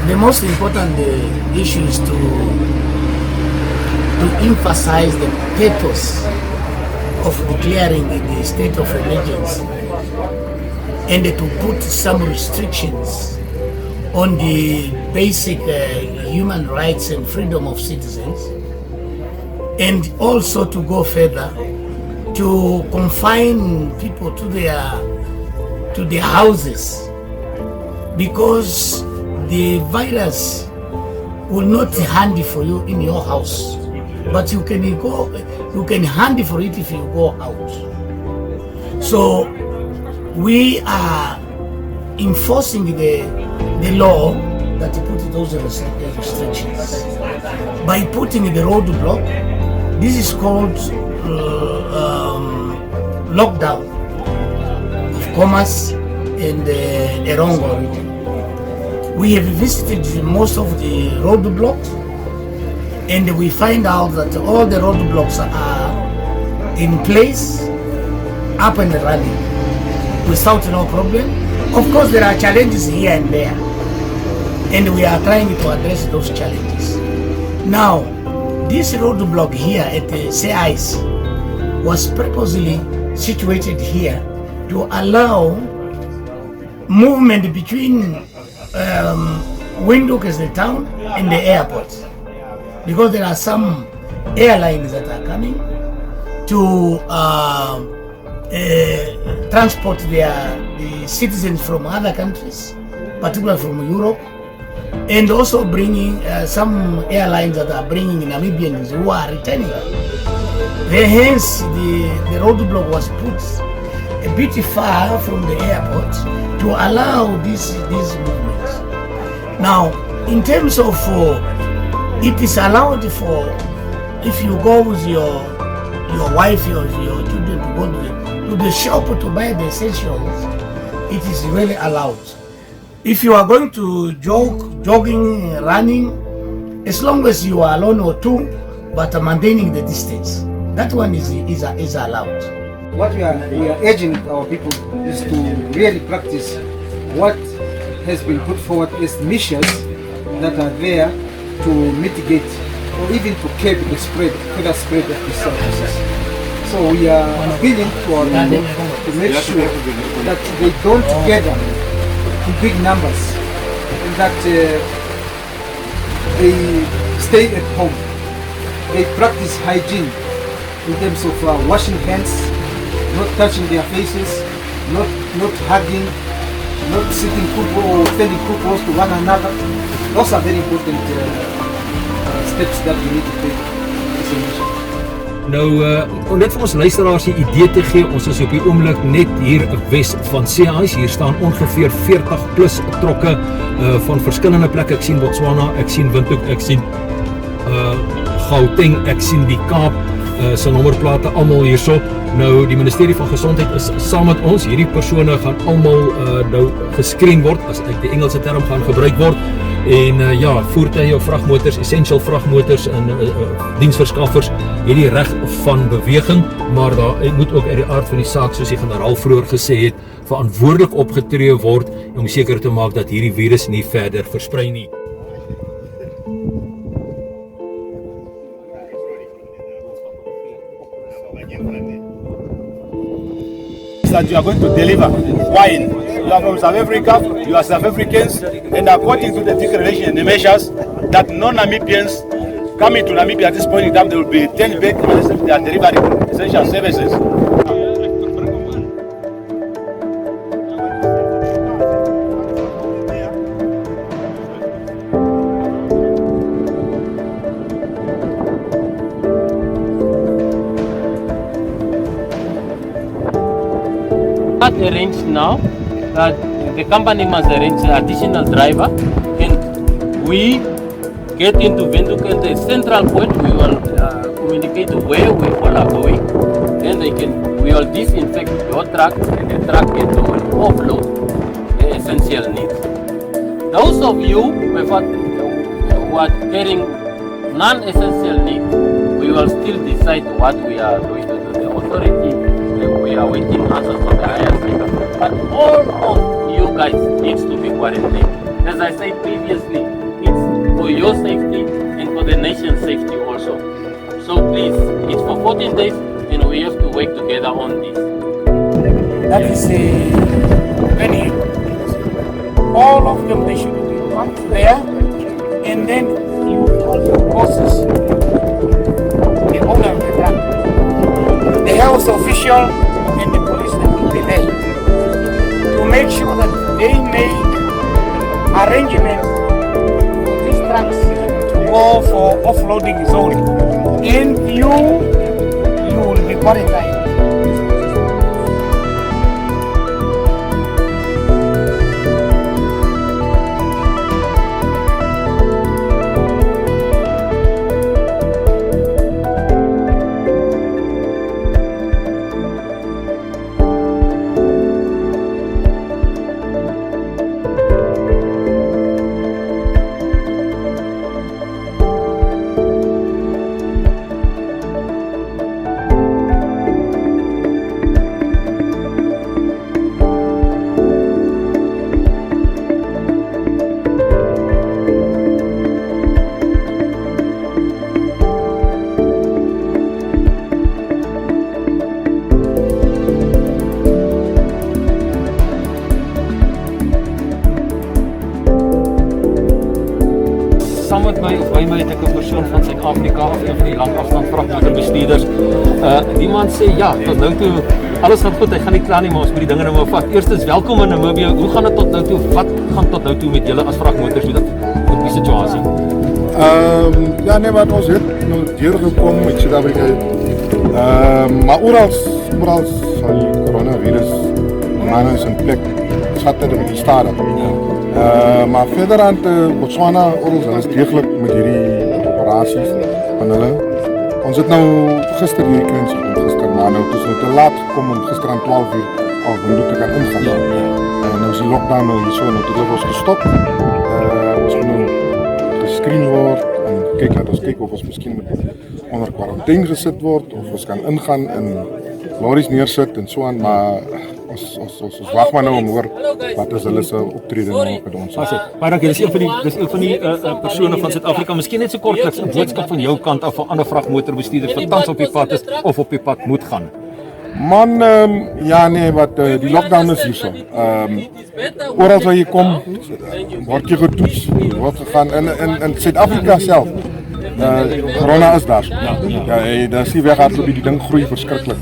The most important issue is to emphasize the purpose of declaring the state of emergency and to put some restrictions on the basic human rights and freedom of citizens, and also to go further to confine people to their houses, because the virus will not handy for you in your house, but you can handy for it if you go out. So we are enforcing the law that put those restrictions by putting the roadblock. This is called LockDown of Khomas and Erongo region. We have visited most of the roadblocks, and we find out that all the roadblocks are in place, up and running, without no problem. Of course, there are challenges here and there, and we are trying to address those challenges. Now, this roadblock here at the CIs was purposely situated here to allow movement between Windhoek as the town and the airport, because there are some airlines that are coming to transport the citizens from other countries, particularly from Europe, and also bringing some airlines that are bringing Namibians who are returning. Hence, the roadblock was put a bit far from the airport to allow these movements. Now, in terms of it is allowed for, if you go with your wife or your children to go to the shop to buy the essentials, it is really allowed. If you are going to jogging, running, as long as you are alone or two, but maintaining the distance, that one is allowed. What we are urging our people is to really practice what has been put forward as measures that are there to mitigate or even to curb the further spread of this disease. So we are appealing to our people to make sure that they don't gather in big numbers and that they stay at home. They practice hygiene in terms of washing hands, not touching their faces, not hugging, not sitting or standing too close to one another. Those are very important steps that we need to take as a nation. Nou, om net vir ons luisteraars 'n idee te gee, ons is op die oomblik net hier wes van CI's. Hier staan ongeveer 40 plus trokke van verskillende plekke. Ek sien Botswana, ek sien Windhoek, ek sien Gauteng, ek sien die Kaap se nommerplate almal hierso. Nou, die Ministerie van Gesondheid is saam met ons. Hierdie persone gaan almal nou gescreen word, as ek die Engelse term gaan gebruik word. En ja, voertuie of vragmotors, essential vragmotors en diensverskaffers het die reg van beweging, maar daar moet ook uit die aard van die saak, soos die generaal vroeër gesê het, verantwoordelik opgetree word om seker te maak dat hierdie virus nie verder versprei nie. That you are going to deliver wine. You are from South Africa, you are South Africans, and according to the declaration and the measures, that non-Namibians coming to Namibia at this point in time, there will be 10 beds unless they are delivering essential services. Arranged now that the company must arrange an additional driver, and we get into Windhoek at the central point. We will communicate where we all are going, then we will disinfect your truck, and the truck can go and offload the essential needs. Those of you who are carrying non-essential needs, we will still decide what we are going to do. The authority, we are waiting answers from the higher level. But all of you guys needs to be quarantined. As I said previously, also. So please, it's for 14 days and we have to work together on this. That is very all of them, they should come there, and then you call the bosses, the owner of the truck, the health official, and the police that will be there to make sure that they make arrangements for these trucks to go for offloading zone, and you will be quarantined. Saam met my of by my het ek 'n persoon van Suid-Afrika of een van die langafstand vragmotorbestuurders. Die man sê ja, tot nou toe alles gaan goed, hy gaan nie klaar nie, maar ons moet die dinge nou maar vat. Eerstens welkom in Namibië. Hoe gaan dit tot nou toe? Wat gaan tot nou toe met julle as vragmotors met die situasie? Ja nee, wat ons het nou deurgekom met Suid-Afrika. Maar oral van die coronavirus manne is in plek. Schatte er met die stade. Maar verder aan Botswana, oral is deeglik met hierdie operaties van hulle. Ons het nou gister hierdie klins gister, maar nou het ons nou te laat gekom om gister aan 12 uur al Windhoek te kan ingaan. En nou is die lockdown nou hier so, nou het ons gestop. Ons moet nou gescreen word en kyk of ons miskien onder quarantaine gesit word of ons kan ingaan en lorries neersit en so aan, maar ons wag maar nou om hoor wat is hulle se optrede nou met ons. Baie dankie. Dis een van die persone van Suid-Afrika. Miskien net so kortliks 'n boodskap van jou kant af vir ander vragmotorbestuurders wat tans op die pad is of op die pad moet gaan. Man, ja nee, wat die lockdown is hierso. Oral waar jy kom, word jy getoets, word gegaan in Suid-Afrika self. Corona is daar. Ja, daar is nie weghardloop, die ding groei verskriklik.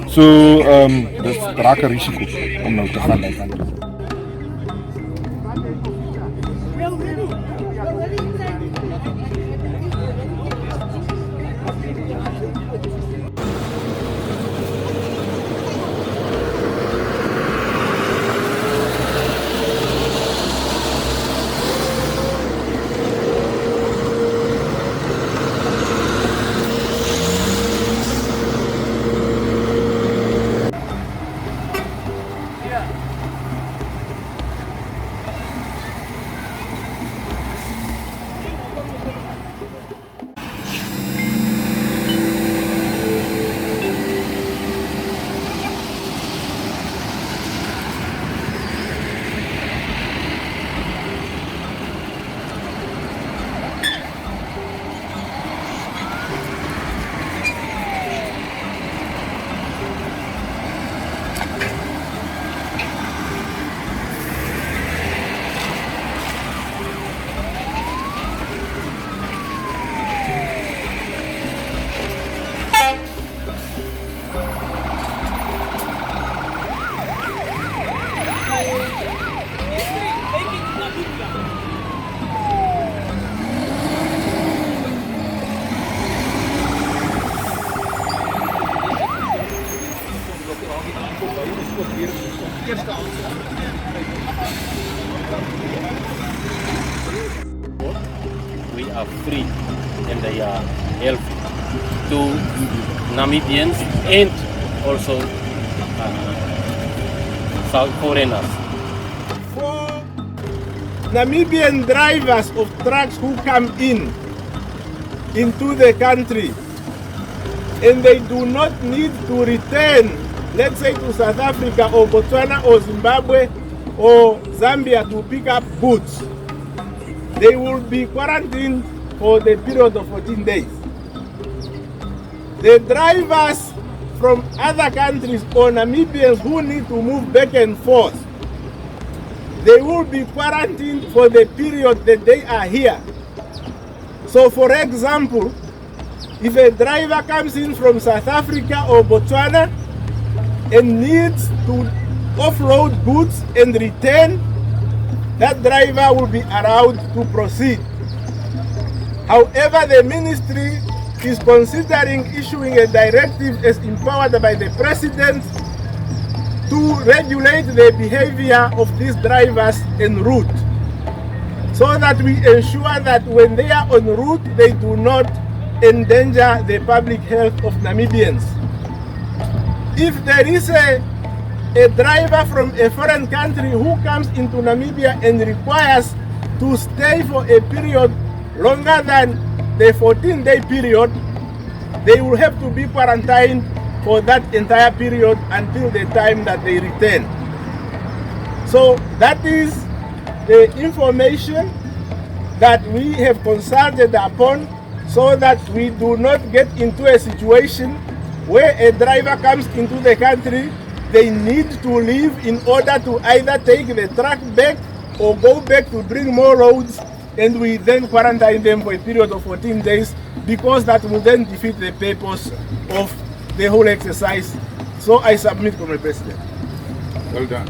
So, dis raak 'n risiko om nou te gaan. We are free and they are healthy to Namibians and also South foreigners. For Namibian drivers of trucks who come into the country and they do not need to return, let's say to South Africa or Botswana or Zimbabwe or Zambia to pick up goods. They will be quarantined for the period of 14 days. the drivers from other countries or Namibians who need to move back and forth, they will be quarantined for the period that they are here. So for example, if a driver comes in from South Africa or Botswana and needs to offload goods and return, that driver will be allowed to proceed. However, the ministry is considering issuing a directive as empowered by the President to regulate the behavior of these drivers en route, so that we ensure that when they are en route, they do not endanger the public health of Namibians. If there is a driver from a foreign country who comes into Namibia and requires to stay for a period longer than the 14-day period, they will have to be quarantined for that entire period until the time that they return. So that is the information that we have consulted upon, so that we do not get into a situation where a driver comes into the country, they need to leave in order to either take the truck back or go back to bring more loads, and we then quarantine them for a period of 14 days, because that will then defeat the purpose of the whole exercise. So I submit, Mr. President. Well done.